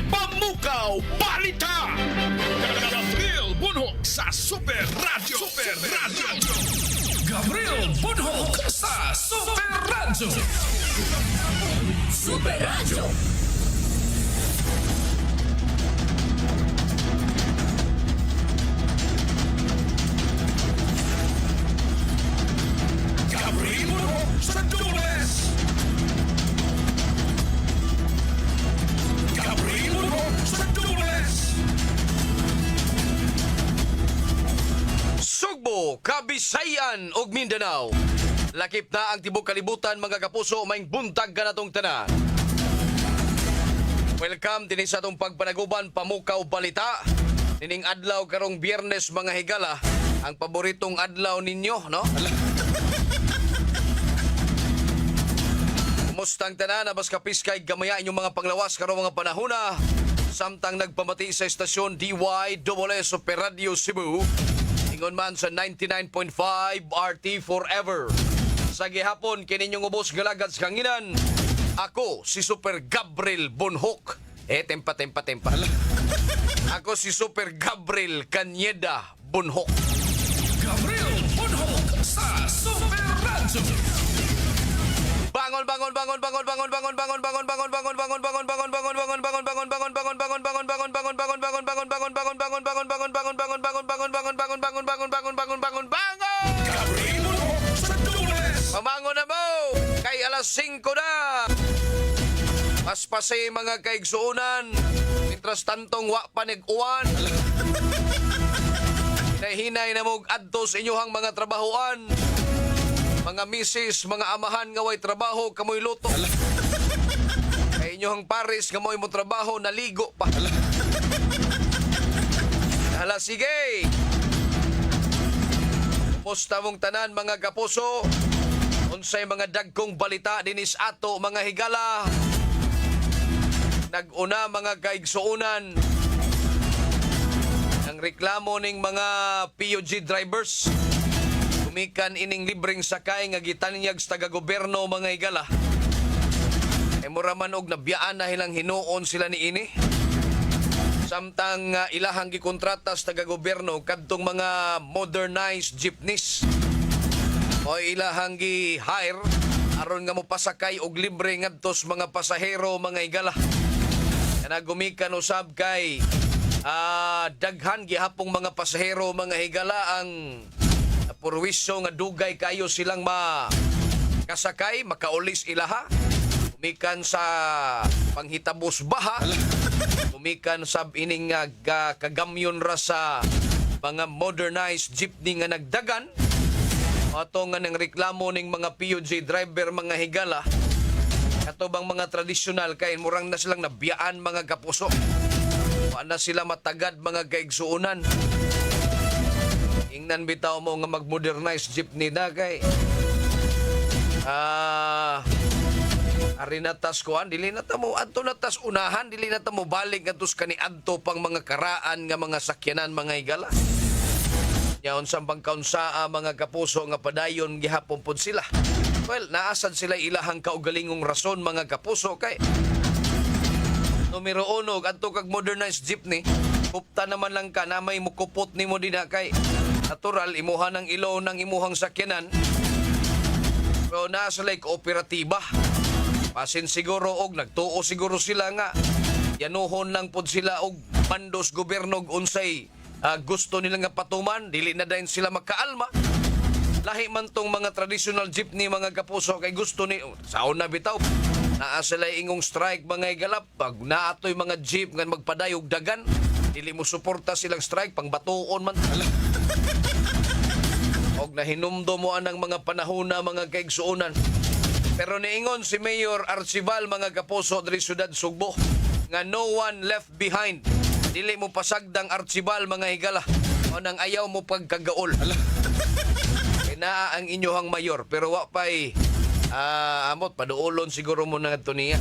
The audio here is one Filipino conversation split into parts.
Pamukaw Balita. Gabriel Bunhok sa Super Radio. Super Radio. Gabriel Bunhok sa Super Radio. Super Radio. Gabriel Bunhok sa Dules. Gabriel Bunhok sa Dules. Sugbo, Kabisayan ug Mindanao. Lakip na ang tibok kalibutan mga kapuso, maing buntag ka na tong tanan. Welcome din sa atong pagpanaguban Pamukaw Balita. Nining adlaw karong Biyernes mga higala, ang paboritong adlaw ninyo, no? Kumustang tanan, abas kapiskay gamaya inyong mga panglawas karong mga panahona. Samtang nagpamati sa estasyon DYSS Super Radio Cebu. Ingon man sa 99.5 RT Forever. Sa gihapon kininyong ubos galagad sa kanginan. Ako si Super Gabriel Bunhok. Tempa. Ako si Super Gabriel Kanyeda Bunhok. Gabriel Bunhok sa Super Radio. Bangon. Pamangon na mo! Kay alas 5 na! Paspasay mga kaigsuunan, mitras tantong wa panig-uwan. Hinay na mong adtos inyuhang mga trabahoan. Mga misis, mga amahan nga way trabaho, kamoy luto. Kay inyuhang pares, kamoy mo trabaho, naligo pa. Hala, sige! Musta mong tanan mga kapuso? Unsay mga dagkong balita dinis ato mga higala. Nag-una mga kaigsuunan ang reklamo ning mga PUG drivers. Kumikan ining libreng sakay nga gitanyag sa taga-gobyerno mga higala. E muraman og nabiyaan na hilang hinuon sila ni ini. Samtang ilahang gikontrata sa taga-gobyerno kadtong mga modernized jeepneys. O ilahang gi-hire aron nga mo pasakay og libre ngadtos mga pasahero mga higala. Kana gumikan usab kay daghan gihapong mga pasahero mga higala ang purwisyo nga dugay kayo silang makasakay, makaulis ilaha. Gumikan sa panghitabos baha. Gumikan sab ining kagamyon ra sa mga modernized jeepney nga nagdagan. Ato nga ng reklamo ning mga PUJ driver mga higala. Ato bang mga tradisyonal kay murang na silang nabiyaan mga kapuso. Na sila matagad mga kaigsuunan. Ingnan bitaw mo nga mag-modernize jeepney na kay ari natas kuan dili na ta mo adto natas unahan, dili na ta mo balik adtos kani adto pang mga karaan nga mga sakyanan mga higala. Yaon sa pagkaunsaa mga kapuso nga padayon gihapon pod sila. Well, naasad sila ilahang kaugalingong rason mga kapuso kay numero 1 adto kag modernized jeepney. Kupta naman lang ka na may mukupot nimo dinha kay natural imuha ng ilaw ng imuhang sakyanan. Pero nasa like kooperatiba. Pasin siguro og nagtuo siguro sila nga yanuhon lang pod sila og bandos gobyerno unsay gusto nila nga patuman, dili na dayon sila makaalma. Lahi man tong mga traditional jeepney mga kapuso kay gusto ni saon na bitaw. Naa sila ingong strike mga igalap. Pag naatoy mga jeep nga magpadayog dagan, dili mo suporta silang strike pang batuon man. Og nahinumdo mo anang mga panahon na mga kaigsuunan. Pero niingon si Mayor Archival mga kapuso diri syudad Sugbo nga no one left behind. Dili mo pasagdang Archival mga higala. O nang ayaw mo pagkagaol. Kaya ang inyohang mayor. Pero wa pa'y amot, paduolon siguro mo na ito niya.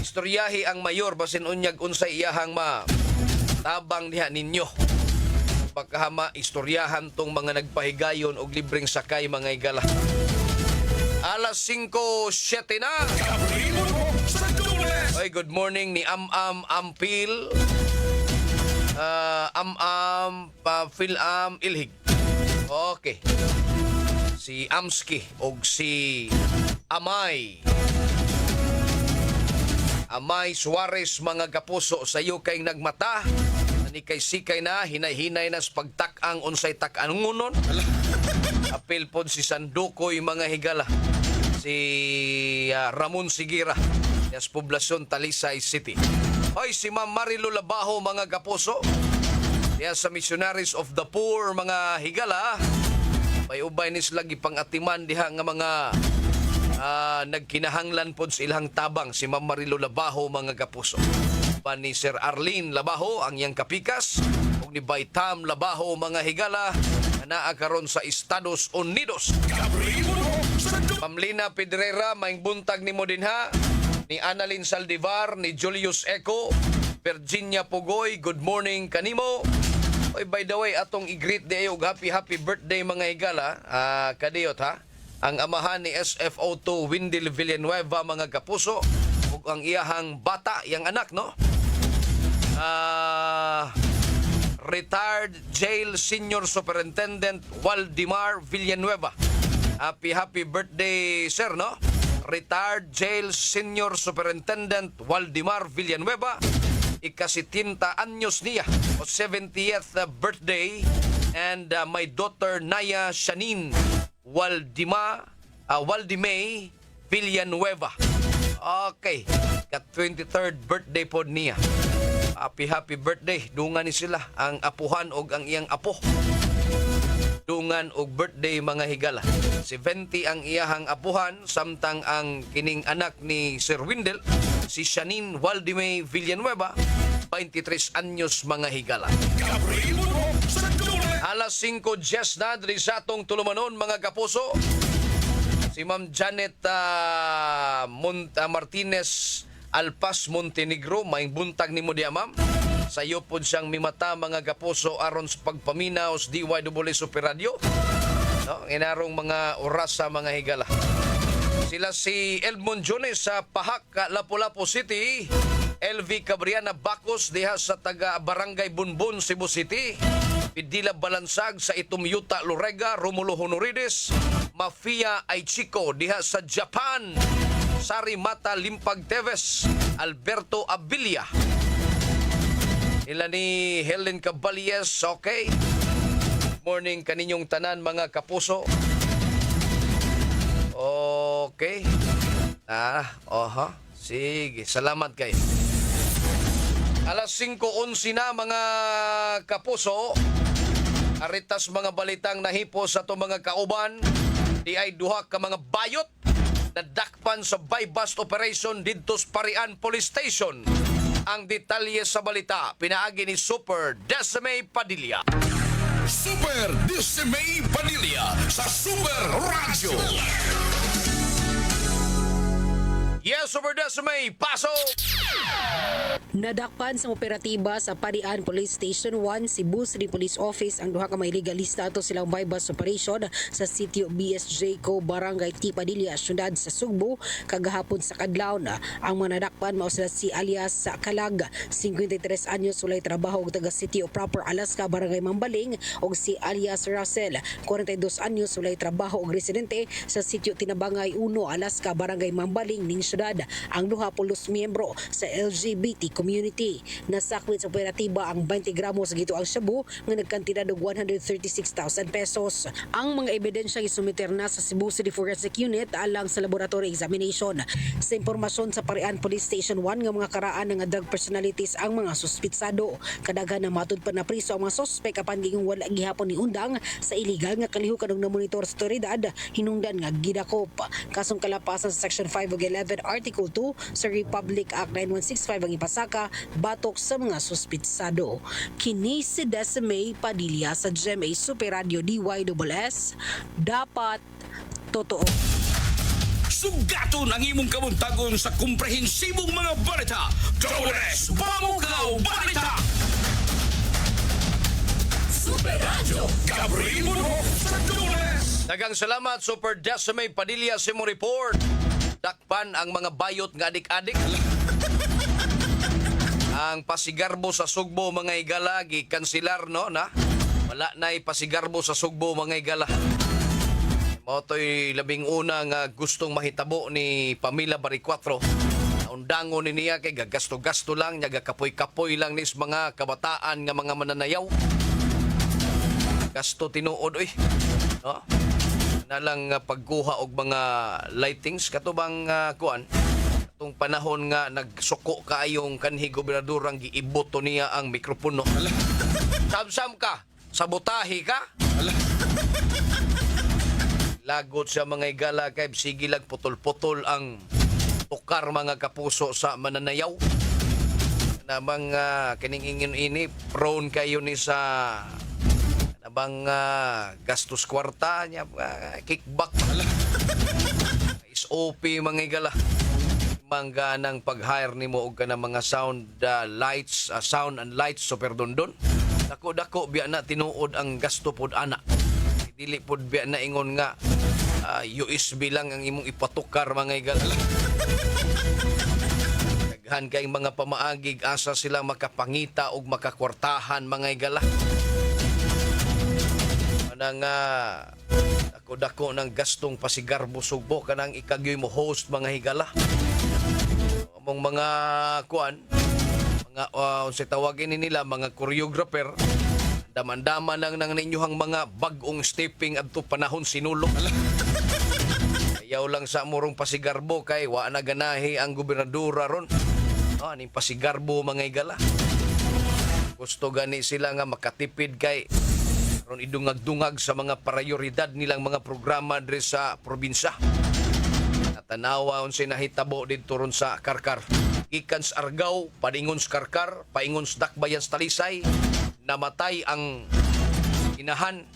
Istoryahi ang mayor. Basin unyag unsay iyahang tabang diha ninyo. Pagkahama, istoryahan tong mga nagpahigayon og libreng sakay mga higala. Alas 5:07 na. Gabriel Bunhok sa Dules. Oy, good morning ni Ampil. Philam Ilhig. Okay. Si Amski o si Amay. Amay Suarez, mga kapuso, sayo kay nagmata. Ani kay sikay na, hinay-hinay na sa pagtak-ang unsay tak-ang ngunon. Apil pod si Sandukoy, mga higala. Si Ramon Sigira, yes, Poblasyon Talisay City. Hoy, si Ma'am Marilu Labaho, mga kapuso. Yes, sa Missionaries of the Poor, mga higala. May ubay ni sila gipang-atiman diha nga mga nagkinahanglan pod sa ilang tabang. Si Ma'am Marilu Labaho, mga kapuso. Pa ni Sir Arlene Labaho, ang iyang kapikas. O ni Baitam Labaho, mga higala. Naa karon sa Estados Unidos. Gabriel Bunhok sa Dules. Ma'am Lina Pedrera, maing buntag ni mo din ha. Ni Annalyn Saldivar, ni Julius Eco, Virginia Pugoy, good morning kanimo. Oy, by the way, atong i-greet day og happy birthday, mga higala. Kadiyot ha. Ang amahan ni SFO2 Windel Villanueva, mga kapuso, ug ang iyahang bata, iyang anak, no? Retired Jail Senior Superintendent Waldemar Villanueva. Happy birthday, sir, no? Retired Jail Senior Superintendent Waldemar Villanueva. Ika-70 anyos niya, o 70th birthday. And my daughter Naya Shanin Waldimay Villanueva. Okay, ka-23rd birthday po niya. Happy birthday. Dungan ni sila ang apuhan og ang iyang apo. Dungan og birthday, mga higala. Si 20 ang iyahang apuhan, samtang ang kining anak ni Sir Windel, si Shanin Waldimay Villanueva, 23 anyos, mga higala. Gabriel Bunhok sa Dules. Alas 5:10 na diri sa atong tulumanon, mga kapuso. Si Ma'am Janet Martinez Alpas Montenegro, may buntag ni mo diya, ma'am. Sayo po siyang mimata, mga kapuso, aron sa pagpaminaw sa DYWS Super Radio. No? Inarong mga oras sa mga higala. Sila si Elmon Jones sa Pahak, Lapu-Lapu City. LV Cabriana Bacos diha sa taga Barangay Bunbun, Cebu City. Pidila Balansag sa Itumyuta, Lorega. Romulo Honorides. Mafia Aichiko diha sa Japan. Sari Mata Limpag Teves, Alberto Abilia. Ila ni Helen Cabalies, okay. Morning kaninyong tanan, mga kapuso. Okay. Sige, salamat kayo. Alas 5:11 na, mga kapuso. Aritas mga balitang nahipo sa to, mga kauban. Di ay duha ka mga bayot nadakpan sa buy-bust operation dito sa Parian Police Station. Ang detalye sa balita, pinaagi ni Super Decime Padilla. Super Decime Padilla sa Super Radio. Yes, Super Decime, pasok! Nadakpan sa operatiba sa Parian Police Station 1, Cebu City Police Office ang duha ka may legalista ato silang buy-bust operation sa sitio BSJ Co, Barangay Tipadilla, syudad sa Sugbo, kagahapon sa kadlaw na. Ang mga nadakpan mao sila si alias Kalag, 53 anyos, walay trabaho og taga sitio proper Alaska, Barangay Mambaling, og si alias Russell, 42 anyos, walay trabaho og residente sa sitio Tinabangay 1, Alaska, Barangay Mambaling ning syudad. Ang duha pulos miyembro sa LGBT community. Nasakwit sa operatiba ang 20 gramos sa gito ang shabu nga nagkantidad og 136,000 pesos. Ang mga ebidensya isumiter na sa Cebu City Forensic Unit alang sa laboratory examination. Sa impormasyon sa Parian Police Station 1 nga mga karaan nga drug personalities ang mga suspitsado. Kadaghan na matud pa na priso ang mga suspek apan gingong wala gihapon ni undang sa illegal nga kalihukan og namonitor sa otoridad hinungdan nga gidakop. Kasong kalapasan sa Section 5 ug 11 Article 2 sa Republic Act 9165 ang ipasaka batok sa mga suspitsado. Kini si Decime Padilla sa GMA Super Radio DYWS. Dapat totoo. Sugaton ang imong kabuntagon sa komprehensibong mga balita. Dores Pamugaw Balita. Super Radio. Gabriel Bunhok sa Dores. Dagang salamat, Super Decime Padilla sa imong report. Dakpan ang mga bayot nga adik-adik. Ang pasigarbo sa Sugbo mga higala gikanselar no na. Wala na'y pasigarbo sa Sugbo mga higala. Mao to'y labing una nga gustong mahitabo ni Pamela Baricuatro. Naundangon ni niya kay gagasto-gasto lang, niya gakapoy-kapoy lang nis mga kabataan nga mga mananayaw. Gasto tinuod oy. No? Nalang pagkuha og mga lightings katubang kuan. Atong panahon nga nagsuko kaayong kanhi gobernador ang giiboto niya ang mikropono. Samsam ka, sabotahi ka. Lagot sa mga higala kay sige lang putol-putol ang tukar mga kapuso sa mananayaw. Namang kining ingin ini prone kayo ni sa nabang gastos kwarta niya, kickback. SOP mga higala. Mangga ng pag-hire nimo og kana mga sound and lights super dondon. Dako-dako biya na tinuod ang gasto pod ana. Dili pod biya na ingon nga USB lang ang imong ipatukar mga higala. Daghan kay mga pamaagig asa sila makapangita og makakwartahan mga higala. Nang dako ng gastong pasigarbo Sugbo kanang ikagyoy mo host mga higala. Among mga kuan, mga unsay tawagin nila mga choreographer, daman-daman lang nang ninyohang mga bag-ong stepping adto panahon sinulog. Ayaw lang sa murong pasigarbo kay wa na ganahi ang gobernadora ron. Aning pasigarbo mga higala. Gusto gani sila nga makatipid kay ron idungag-dungag sa mga prioridad nilang mga programa diri sa probinsya. Natanawa unsay nahitabo didto ron sa Karkar. Gikan sa Argao, paingon sa Karkar, paingon sa Dakbayan sa Talisay, namatay ang inahan,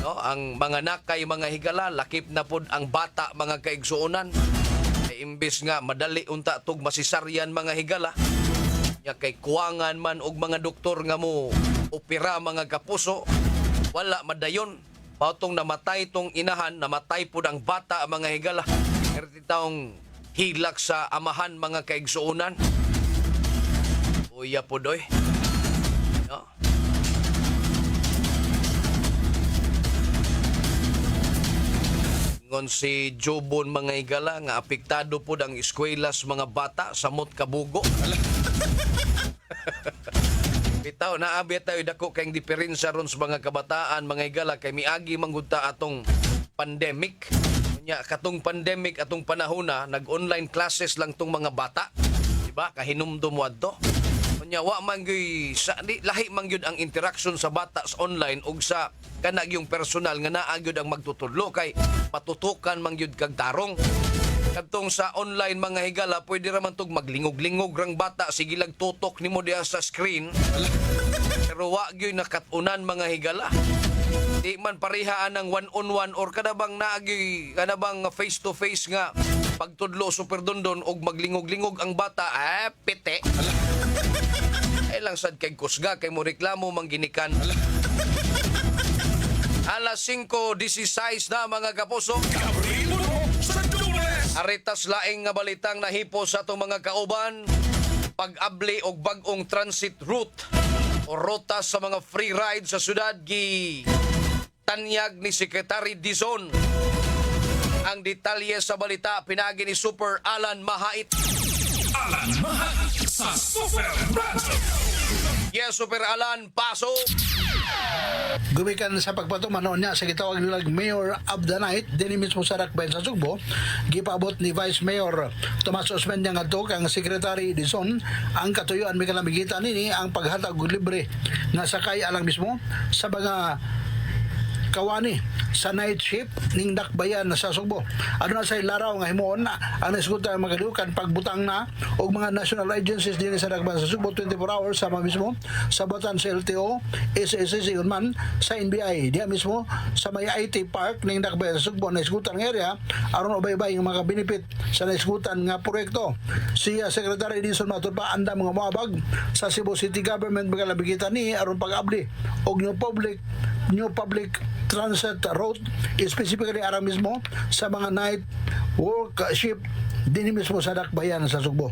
no? Ang mga nakay mga higala, lakip na pod ang bata mga kaigsuonan. Ay imbes nga madali unta tug masisaryan mga higala. Nya kay kuwangan man og mga doktor nga mo opera mga kapuso. Wala madayon. Pautong namatay tong inahan, namatay po ang bata mga higala. Erti taong hilak sa amahan mga kaigsuunan. Uya po doy. No? Ngon si Jobon mga higala nga apektado po ang eskwela sa mga bata sa Mot Kabugo. Bitaw naabi tayo dako kayong diferensya ron sa mga kabataan mga higala kay miagi manggudta atong pandemic. Nya katong pandemic atong panahon na nag-online classes lang tong mga bata. Diba? Kahinumdum mo adto. Nya wa man gyud sa lahi man gyud ang interaction sa bata sa online ug sa kana yung personal nga naa gyud ang magtutudlo kay matutukan man gyud kag tarong. Kadtong sa online mga higala, pwede raman tog maglingog-lingog rang bata, sige lang tutok nimo diha sa screen. Pero wa gyud nakatunan mga higala. Di man parihaan ng one-on-one or kadabang naagi, kadabang face-to-face nga pagtudlo super dondon og maglingog-lingog ang bata, pite. Ay lang sad kay kusga, kay mo reklamo mangginikan. Alas 5:16 na mga kapuso. Aritas laing nga balitang nahipo sa atong mga kauban, pag-abli og bag-ong transit route o rota sa mga free ride sa syudad gi tanyag ni Secretary Dizon. Ang detalye sa balita pinagi ni Super Alan Mahait. Alan Mahait sa Super Radio. Yes, Super Alan, paso. Gumikan sa pagpatumanon niya sa gitawag nilang Mayor of the Night din mismo sa Dakbayan sa Sugbo, gipaabot ni Vice Mayor Tomas Osmeña nga to kang Secretary Dizon ang katuyuan may kalamigitan nini ang paghatag og libre nga sakay alang mismo sa mga kawani sa night shift ning Dakbayan sa Sugbo. Ano na sa laraw nga himuon na ang nasigutan magadukan pagbutang na og mga national agencies din sa Dakbayan sa Sugbo 24 hours sama mismo sa batan sa LTO, SSC man sa NBI diya mismo sa may IT Park ning Dakbayan sa Sugbo na isgutan nga area aron ubay-bay ang mga benefit sa naisgutan nga proyekto. Si Secretary Dizon matud pa anda mga moabag sa Cebu City Government magalabigitan ni aron pag-abli og new public new public transit route, specifically ara mismo sa mga night workship din mismo sa Dakbayan sa Sugbo.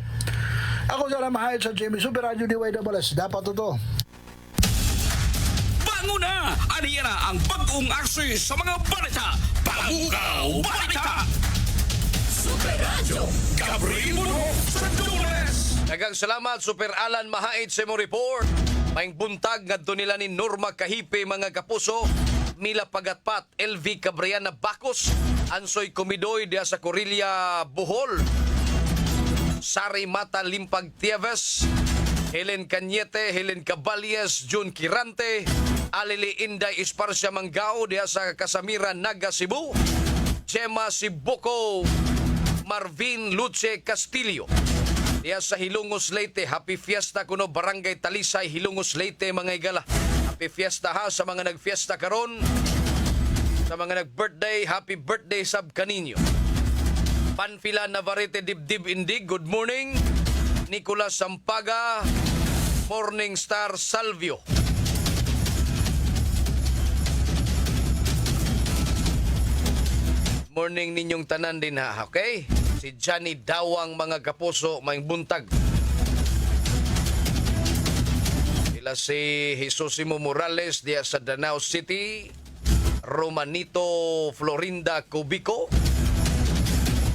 Ako sa mahayad sa Jimmy Super Radio DYWS. Dapat ito. Bango na! Aniya na ang bagong akses sa mga balita. Pamukaw Balita! Super Radio Gabriel Bunhok sa Dunes. Daghang salamat Super Alan Mahait sa mo report. Maing buntag ngadto nila ni Norma Kahipe mga kapuso. Mila Pagatpat, LV Cabriana Bacos, Ansoy Comidoy diya sa Corillia Bohol, Sari Mata Limpag Tieves, Helen Cañete, Helen Caballes, June Kirante, Alili Inday Esparcia Manggao diya sa Casamira Naga Cebu, Gemma Sibuco, Marvin Luce Castillo diya sa Hilongos Leyte. Happy Fiesta kuno Barangay Talisay, Hilongos Leyte mga igala. Happy Fiesta ha sa mga nagfiesta karon. Sa mga nag-birthday, happy birthday sab kaninyo. Panfila Navarrete Dibdib Indig, good morning. Nicolas Sampaga, Morning Star Salvio. Morning ninyong tanan din ha, okay? Si Johnny Dawang mga kapuso, may buntag. Sila si Jesusimo Morales diya sa Danao City, Romanito Florinda Cubico.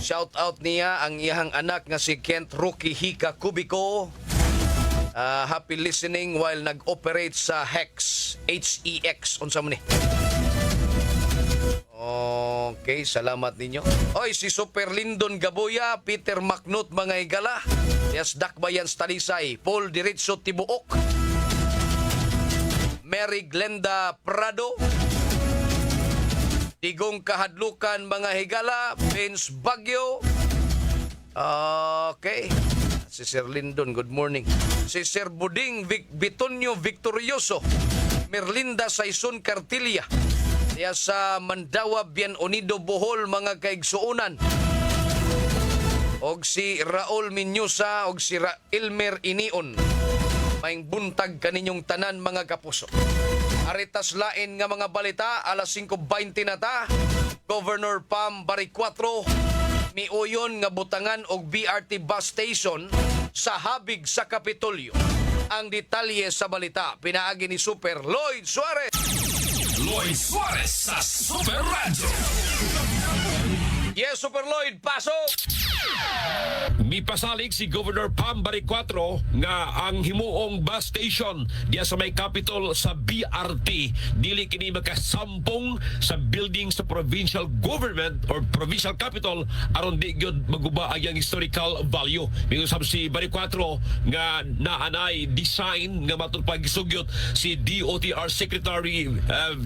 Shout out niya ang iyang anak nga si Kent Rookie Hika Cubico. Happy listening while nag-operate sa HEX, H-E-X, unsa mo ni? Okay, salamat ninyo. Oy, si Super Lindon Gaboya, Peter Macnut mga igala, Yes Dakbayan Talisay, Paul Diretso Tibuok, Mary Glenda Prado, Digong Kahadlukan mga higala, Vince Bagyo. Okay. Si Sir Lindon, good morning. Si Sir Buding Bitonio Victorioso, Merlinda Saison Cartilla, diya sa Mandawa Bien Unido Bohol mga kaigsuunan. Og si Raul Minyosa og si Ilmer Inion. Maing buntag kaninyong tanan mga kapuso. Aritas lain nga mga balita, alas 5:20 na ta. Governor Pam Bari 4 miuyon nga butangan og BRT bus station sa habig sa Kapitolyo. Ang detalye sa balita pinaagi ni Super Lloyd Suarez. Lloyd Suarez sa Super Radio. Yes, Super Lloyd, pasok! Mipasalig si Governor Pam Bari 4 nga ang himuong bus station diya sa may Capitol sa BRT dili kini makasampong sa building sa provincial government or provincial capital aron di gyud maguba ang historical value. Minusab si Bari 4 nga naanay design nga matud pagisugyot si DOTR Secretary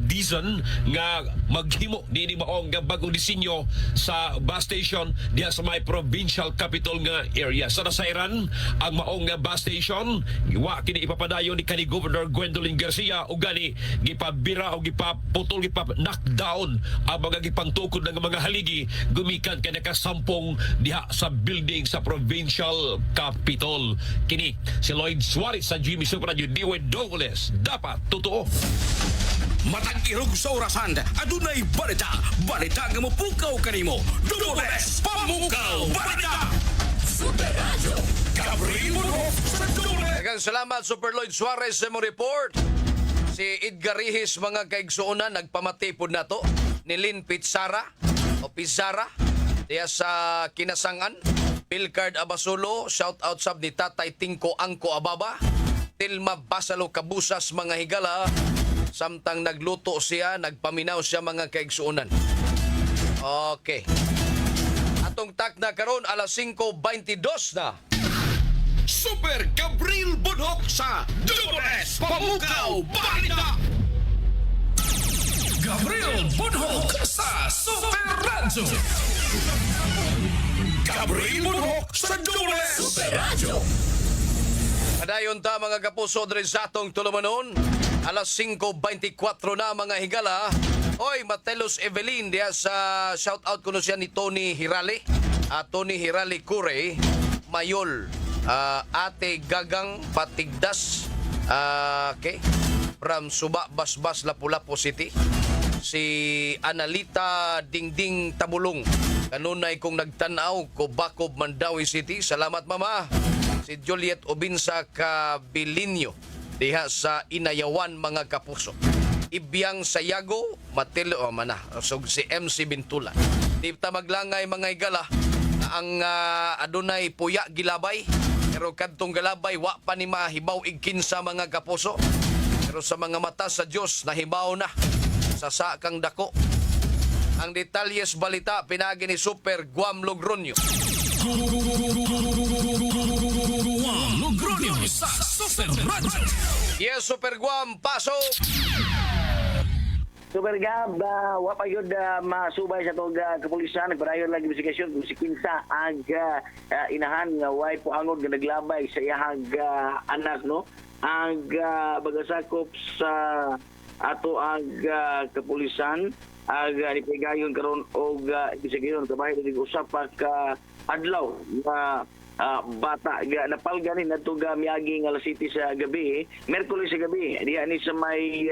Dizon nga maghimo dinhi maong nga bagong disenyo sa bus station diya sa may provincial capital nga area. Sa nasairan ang maong nga bus station wa kini ipapadayon ni kanhi Governor Gwendolyn Garcia ug gani gipabira o gipaputol knockdown ang mga gipangtukod ng mga haligi gumikan kay nakasampong diha sa building sa provincial capital. Kini si Lloyd Suarez sa Jimmy Super Radio DWS. Dapat totoo. Matag irog sa orasan, adunay balita. Balita nga mopukaw kanimo. Dunes Pamukaw Balita. Super Radio Gabriel Bunhok sa Dunes. Daghang salamat Super Lloyd Suarez sa mo report. Si Edgar Rihis mga kaigsuonan nagpamatipod na to ni Lynn Pizarra o Pizarra diya sa Kinasangan. Pilcard Abasulo, shout out sab ni Tatay Tingko Angko Ababa. Tilma Basalo Kabusas mga higala. Samtang nagluto siya, nagpaminaw siya mga kaigsuonan. Okay. Atong takna karon alas 5:22 na. Super Gabriel Bunhok sa Dunes Pamukaw Balita. Gabriel Bunhok sa Super Radio. Gabriel Bunhok sa Dunes Super Radio. Padayon ta mga kapuso diri sa atong tulumanon. Alas 5:24 na mga higala. Oy, Matelos Evelyn diya sa shout out kuno siya ni Tony Hirali. Tony Hirali Kure, Mayol, Ate Gagang Patigdas. Okay. from Suba, Basbas, Lapu-Lapu City. Si Analita Dingding Tabulong. Kanunay kong nagtanaw ko Bacob, Mandawi City. Salamat mama. Si Juliet Obinsa Cabilinio diha sa Inayawan mga kapuso. Ibyang Sayago, Matilo, so si MC Bintula. Di ta maglangay mga igala na ang adunay puya gilabay. Pero kadtong galabay, wa pa ni mahibaw igkinsa mga kapuso. Pero sa mga mata sa Diyos, nahibaw na. Sa kang dako. Ang detalyes balita, pinagi ni Super Guam Logronyo. Logronyo sa Super Radio. Yes, Super Guam, pasok! Super Gab, wa pa yun masubay sa tog kapulisan, nagpadayon lang investigasyon kung si Kinsa ang inahan nga way puangod nga naglabay sa iyahang anak, no? Ang bagasakop sa ato ang kapulisan, ang nipigayon karon og investigasyon kabay dig usap pa ka adlaw nga bata napalganin nato miagi nga alas 7 sa gabi, Miyerkules sa gabi, diha ni sa may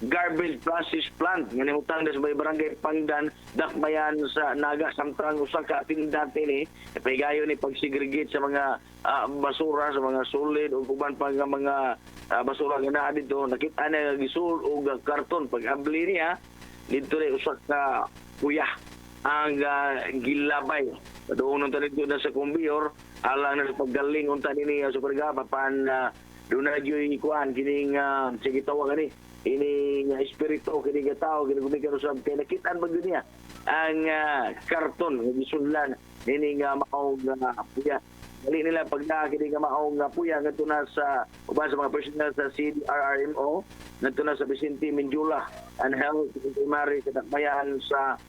garbage process plant nga nimutang sa may barangay Pangdan, Dakbayan sa Naga, samtang usa ka tindante ni pahigayon ni pagsegregate sa mga basura, sa mga solid o uban pa nga mga basura nga naa dito. Nakita na gisul og karton pag abli niya dito rin usa ka kuya ang gilabay. Doon nung tanig na sa kumbiyor alang na paggaling unta ni Super Gaba pan doon na yung ikuan, kining sige tawa gani, ini espiritu, kining tao, kining gumikano sa kaya nakitaan ba niya ang karton, ng gisunlan, ini maong puya. Dali nila pag kining maong puya, nga na sa, uban sa mga personal sa CDRRMO, nga na sa Vicente Mindula, and health, primary, katakbayan sa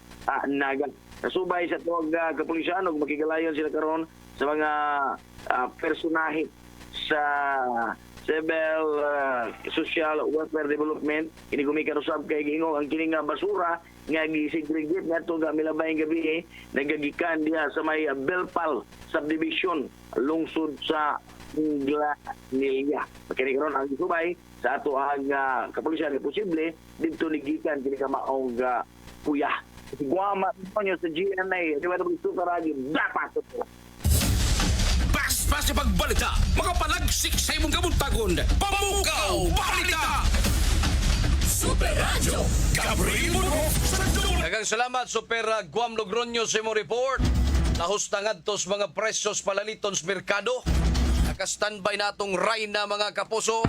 Naga. Nasubay sa tuwag kapulisan, ug makigalayon sila karon sa mga personahe sa civil social welfare development ini gumikan usab kay gingong ang kining basura nga gisegregate ngadto ga milabayng gabi nagagikan diha sa may Belpal subdivision lungsod sa Inglanesia. Kini karon ang subay sa ato ang kapulisan posible didto nigikan kini ka maong kuya. Guama nyo sa GNA, di ba ito Super Radio, dapat ito. Paspas sa pagbalita, makapalagsik sa imong kabuntagon, Pamukaw Balita! Super Radio, Gabriel sa Dole. Daghang salamat, Super Guam Logronyo sa imong report. Lahos na ngadtos mga presyos palaliton sa merkado. Naka-standby natong Rayna mga kapuso.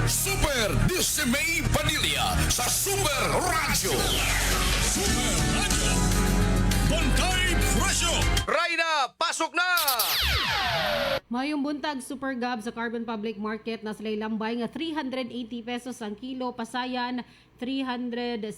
Super Dismay Vanilla sa Super Radio. Super Radio, Bantay Presyo. Rayna, pasok na! Mayong buntag Super Gab sa Carbon Public Market na sila lambay nga 380 pesos ang kilo, pasayan 370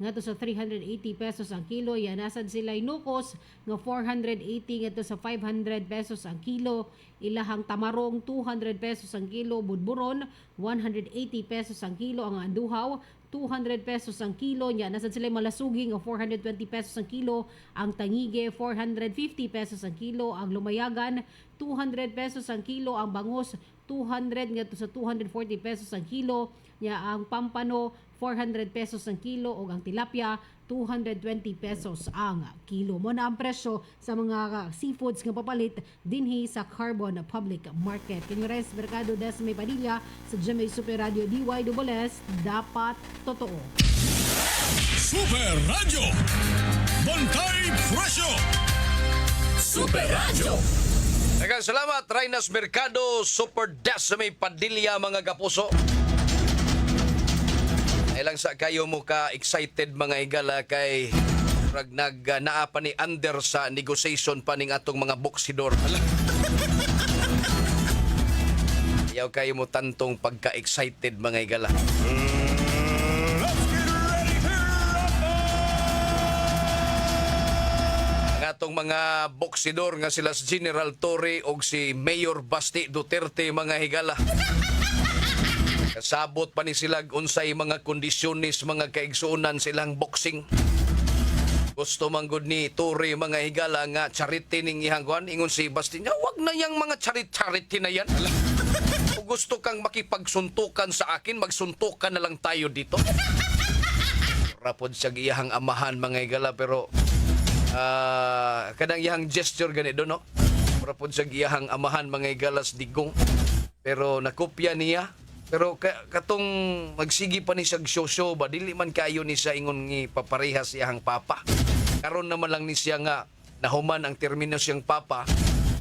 ngadto sa 380 pesos ang kilo, yanasad sila inukos nga 480 ngadto sa 500 pesos ang kilo, ilahang tamarong 200 pesos ang kilo, budburon 180 pesos ang kilo, ang anduhaw 200 pesos ang kilo niya. Nasad sila malasugi nga 420 pesos ang kilo, ang tangige 450 pesos ang kilo, ang lumayagan 200 pesos ang kilo, ang bangus 200 ngadto sa 240 pesos ang kilo niya, ang pampano 400 pesos ang kilo, o ang tilapia 220 pesos ang kilo. Mo na ang presyo sa mga seafoods nga papalit dinhi sa Carbon Public Market. Kinyores Mercado Desmay Padilla sa GMA Super Radio DYSS, dapat totoo. Super Radio, Bantay Presyo. Super Radio. Daghang salamat, Raynas Mercado, Super Desmay Padilla mga kapuso. Ilang sa kayo mo ka excited mga higala kay naa pa ni under sa negotiation pa ning atong mga boksidor. Ayaw kayo mo tantong pagka-excited mga higala. Ang atong mga boksidor nga sila si General Torre o si Mayor Basti Duterte mga higala. Kasabot pa ni sila unsay mga kondisyonis, mga kaigsuunan silang boxing. Gusto manggod ni Torre mga higala nga charity ning ihang kuan, ingon si Basti, wag na yang mga charity na yan. Kung gusto kang makipagsuntukan sa akin, magsuntukan na lang tayo dito. Rapod sa giyahang amahan mga higala, pero kanang iyahang gesture ganito, no? Rapod sa giyahang amahan mga higalas digong. Pero nakopya niya. Pero katong magsigi pa ni siyag show ba, dili man kayo ni siya ingon ni paparehas iyahang papa. Karon naman lang ni siya nga nahuman ang termino siyang papa.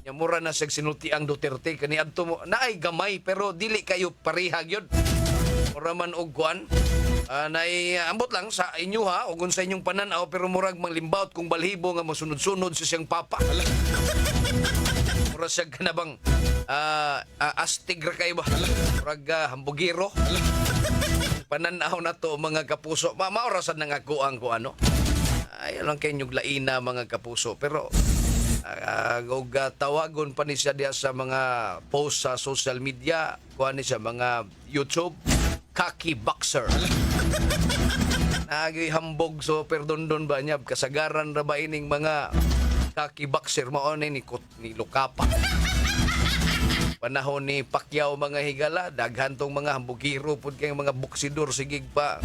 Nya mura na siyag sinulti ang Duterte kani adto mo naay gamay pero dili kayo parehag yun. Mura man og kuan. Naay ambot lang sa inyo ha, ug sa inyong pananaw pero murag manglimbawt kung balhibo nga mosunod-sunod sa siyang papa. Mura siya kanabang astig ra kay ba? Murag hambugiro. Pananaw na to mga kapuso. Maorasan na nga ko ang ano. Ay lang kay nyug laina mga kapuso pero tawagon pa ni siya diya sa mga post sa social media, kuha ni siya mga YouTube, Kaki Boxer. Nagihambog so perdondon ba niya kasagaran ra ba ining mga Kaki Boxer mao ni Lukapa. Panahon ni Pacquiao mga higala, daghan tong mga hambugiro pud kay mga boksidor sigig pa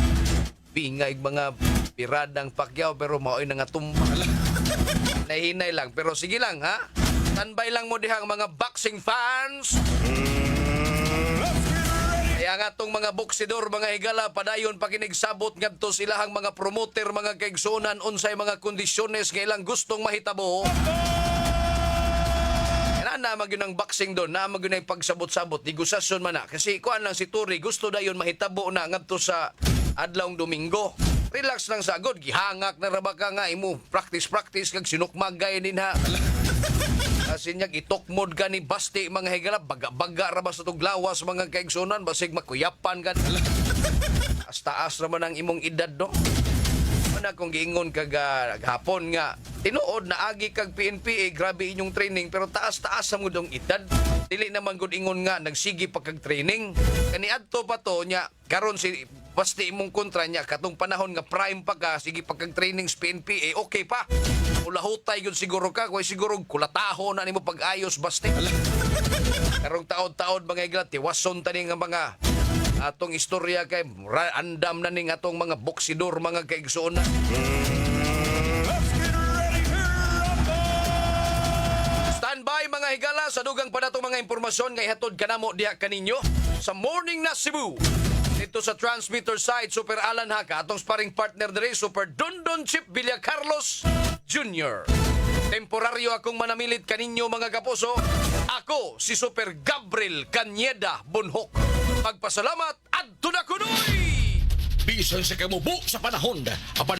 bingay mga piradang Pacquiao pero mao'y nga tumba. Nahinay lang pero sige lang ha. Standby lang mo dihang mga boxing fans. Kaya nga tong mga boksidor mga higala padayon pakinigsabot ngadto silahang mga promoter mga kaigsunan unsay mga kondisyones nga ilang gustong mahitabo. Na magyun ang boxing doon, na magyun ang pagsabot-sabot, negosasyon man na. Kasi kuan lang si Turi, gusto na yun mahitabo na ngadto sa adlawng Domingo. Relax lang sa agod, gihangak na raba ka nga, imo practice kag sinukmagay din ha. Kasi niya itokmod ka ni Basti mga higala, baga-baga raba sa tuglawas mga kaigsunan, basig makuyapan ka. As-taas naman ang imong edad no. Na kung giingon kag hapon nga tinuod na agi kag PNP grabe inyong training pero taas-taas sa mudong edad dili naman gud ingon nga nagsigi pa kag training kaniadto pa to nya karon si Basti imong kontra nya katong panahon nga prime pa ka sige pa kag training sa PNP okay pa ulahutay gud siguro ka kay siguro kulataho na nimo pag-ayos Basti karong taod-taod mga iglat tiwason tani nga mga atong istorya kay andam na ning atong mga boksidor mga kaigsuon na. Standby mga higala sa dugang pa natong mga impormasyon nga ihatod kanamo diha kaninyo sa Morning na Cebu. Dito sa transmitter side Super Alan Haka atong sparring partner diri Super Dondon Chip Villa Carlos Jr. Temporaryo akong manamilit kaninyo mga kapuso. Ako si Super Gabriel Cañeda Bonhoc. Magpasalamat at tunakunoy! Bisan sa kamubo sa panahon.